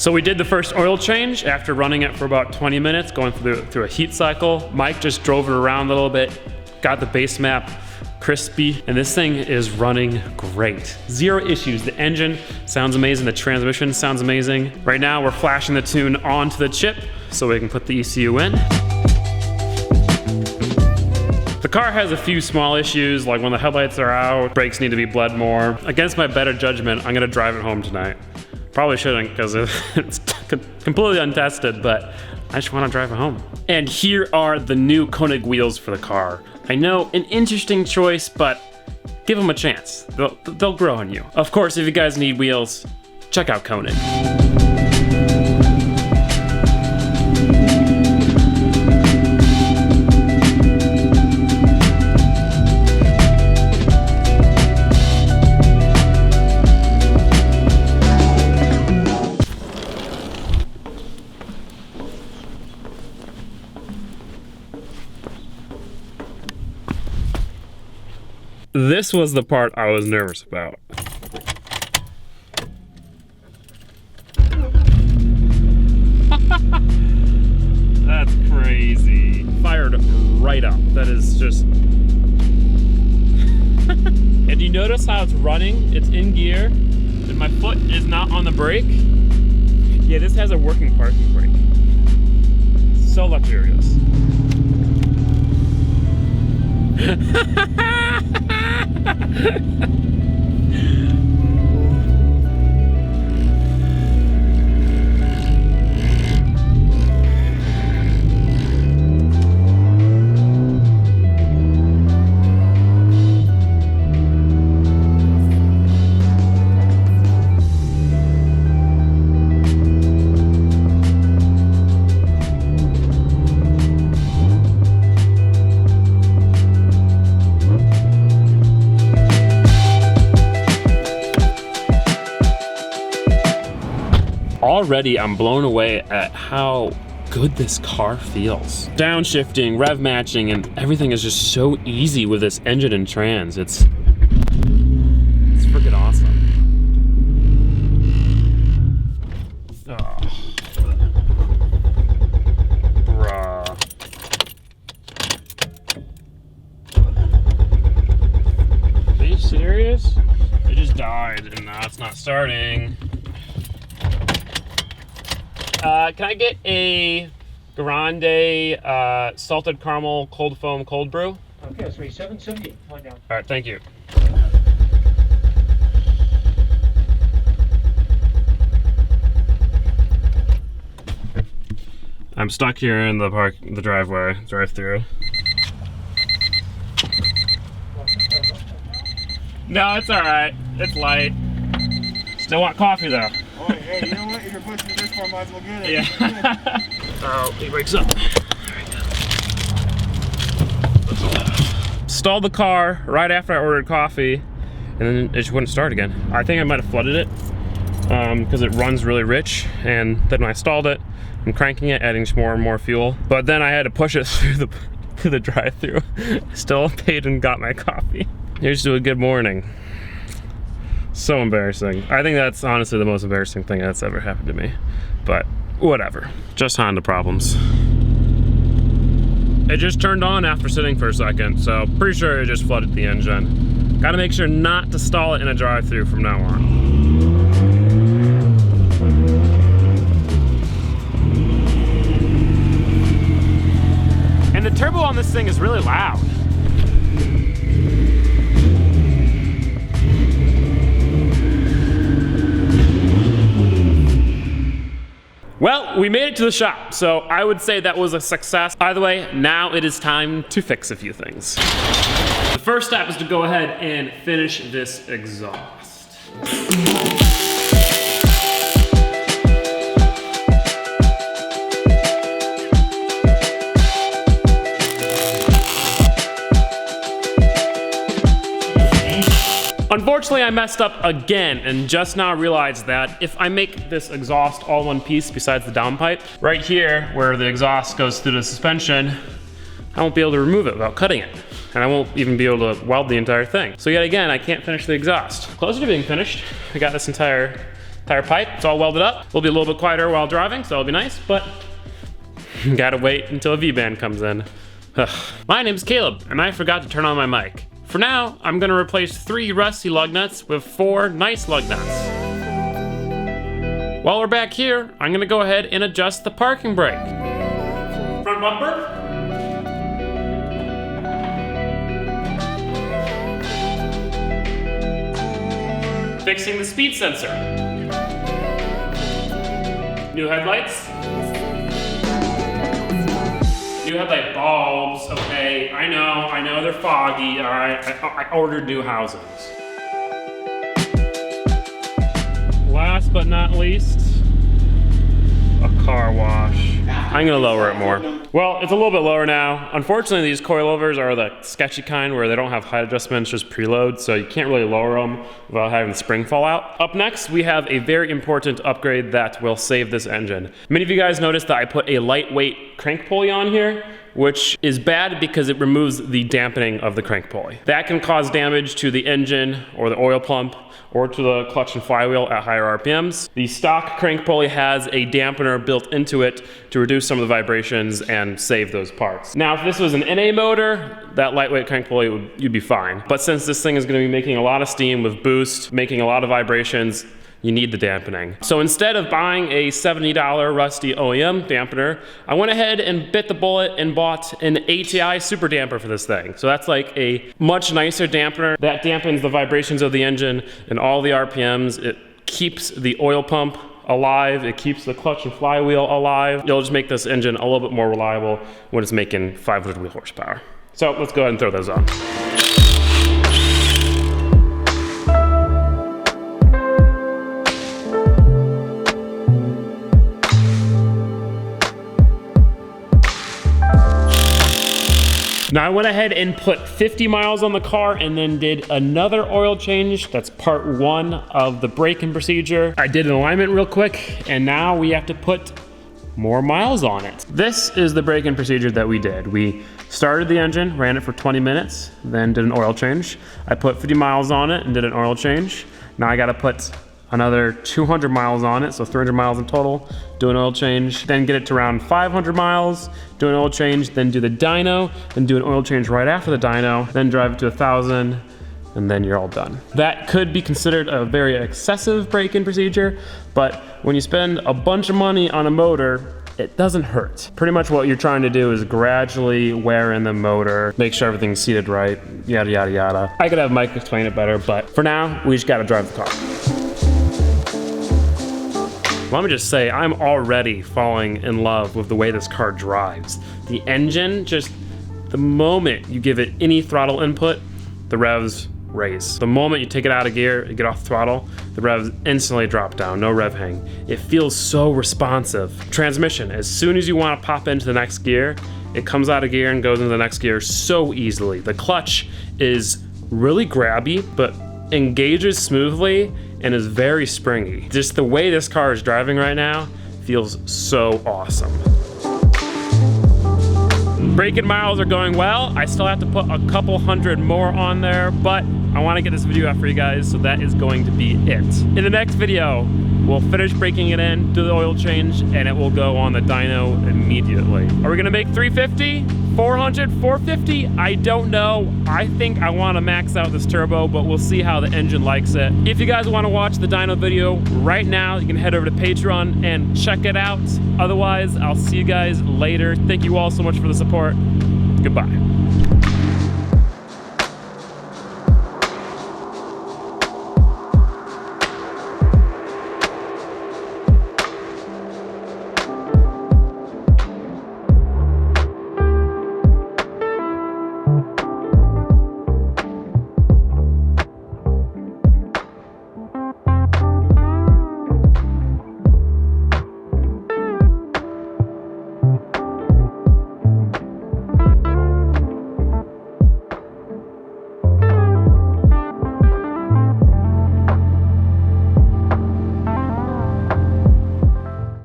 So we did the first oil change after running it for about 20 minutes, going through a heat cycle. Mike just drove it around a little bit, got the base map crispy, and this thing is running great. Zero issues. The engine sounds amazing, the transmission sounds amazing. Right now we're flashing the tune onto the chip so we can put the ECU in. The car has a few small issues, like when the headlights are out, brakes need to be bled more. Against my better judgment, I'm gonna drive it home tonight. Probably shouldn't because it's completely untested, but I just wanna drive it home. And here are the new Koenig wheels for the car. I know, an interesting choice, but give them a chance. They'll grow on you. Of course, if you guys need wheels, check out Koenig. This was the part I was nervous about. That's crazy. Fired right up. That is just... And you notice how it's running? It's in gear, and my foot is not on the brake. Yeah, this has a working parking brake. So luxurious. Already I'm blown away at how good this car feels. Downshifting, rev matching, and everything is just so easy with this engine and trans. It's freaking awesome. Oh. Bruh. Are you serious? It just died and now it's not starting. Can I get a grande salted caramel cold foam cold brew? Okay, that's 770. One down. All right, thank you. I'm stuck here in the driveway, drive-through. No, it's all right. It's light. Still want coffee though. Oh, hey, you know what? If you're pushing this far, might as well get it. Yeah. Oh, he wakes up. There we go. Stalled the car right after I ordered coffee, and then it just wouldn't start again. I think I might have flooded it because it runs really rich, and then when I stalled it, I'm cranking it, adding more and more fuel. But then I had to push it through the drive-through. Still paid and got my coffee. Here's to a good morning. So embarrassing. I think that's honestly the most embarrassing thing that's ever happened to me. But whatever. Just Honda problems. It just turned on after sitting for a second, so pretty sure it just flooded the engine. Gotta make sure not to stall it in a drive-through from now on. And the turbo on this thing is really loud. Well, we made it to the shop, so I would say that was a success. By the way, now it is time to fix a few things. The first step is to go ahead and finish this exhaust. Unfortunately, I messed up again and just now realized that if I make this exhaust all one piece besides the downpipe, right here where the exhaust goes through the suspension, I won't be able to remove it without cutting it. And I won't even be able to weld the entire thing. So yet again, I can't finish the exhaust. Closer to being finished. I got this entire Tire pipe, it's all welded up. We'll be a little bit quieter while driving, so it'll be nice, but gotta wait until a V-band comes in. My name's Caleb, and I forgot to turn on my mic. For now, I'm gonna replace 3 rusty lug nuts with 4 nice lug nuts. While we're back here, I'm gonna go ahead and adjust the parking brake. Front bumper. Fixing the speed sensor. New headlights. New headlight bulbs, okay, I know they're foggy, all right, I ordered new housings. Last but not least, a car wash. I'm gonna lower it more. Well, it's a little bit lower now. Unfortunately, these coilovers are the sketchy kind where they don't have height adjustments, just preload, so you can't really lower them without having the spring fall out. Up next, we have a very important upgrade that will save this engine. Many of you guys noticed that I put a lightweight crank pulley on here, which is bad because it removes the dampening of the crank pulley. That can cause damage to the engine or the oil pump or to the clutch and flywheel at higher RPMs. The stock crank pulley has a dampener built into it to reduce some of the vibrations and save those parts. Now, if this was an NA motor, that lightweight crank pulley, you'd be fine. But since this thing is gonna be making a lot of steam with boost, making a lot of vibrations, you need the dampening. So instead of buying a $70 rusty OEM dampener, I went ahead and bit the bullet and bought an ATI super damper for this thing. So that's like a much nicer dampener that dampens the vibrations of the engine and all the RPMs. It keeps the oil pump alive, it keeps the clutch and flywheel alive. It'll just make this engine a little bit more reliable when it's making 500 wheel horsepower. So let's go ahead and throw those on. Now I went ahead and put 50 miles on the car and then did another oil change. That's part 1 of the braking procedure. I did an alignment real quick and now we have to put more miles on it. This is the braking procedure that we did. We started the engine, ran it for 20 minutes, then did an oil change. I put 50 miles on it and did an oil change. Now I gotta put another 200 miles on it, so 300 miles in total, do an oil change, then get it to around 500 miles, do an oil change, then do the dyno, then do an oil change right after the dyno, then drive it to 1,000, and then you're all done. That could be considered a very excessive break-in procedure, but when you spend a bunch of money on a motor, it doesn't hurt. Pretty much what you're trying to do is gradually wear in the motor, make sure everything's seated right, yada, yada, yada. I could have Mike explain it better, but for now, we just gotta drive the car. Let me just say, I'm already falling in love with the way this car drives. The engine, just the moment you give it any throttle input, the revs raise. The moment you take it out of gear, you get off the throttle, the revs instantly drop down, no rev hang. It feels so responsive. Transmission, as soon as you want to pop into the next gear, it comes out of gear and goes into the next gear so easily. The clutch is really grabby, but engages smoothly and is very springy. Just the way this car is driving right now feels so awesome. Braking miles are going well. I still have to put a couple hundred more on there, but I want to get this video out for you guys, so that is going to be it. In the next video, we'll finish breaking it in, do the oil change, and it will go on the dyno immediately. Are we gonna make 350, 400, 450? I don't know. I think I wanna max out this turbo, but we'll see how the engine likes it. If you guys wanna watch the dyno video right now, you can head over to Patreon and check it out. Otherwise, I'll see you guys later. Thank you all so much for the support. Goodbye.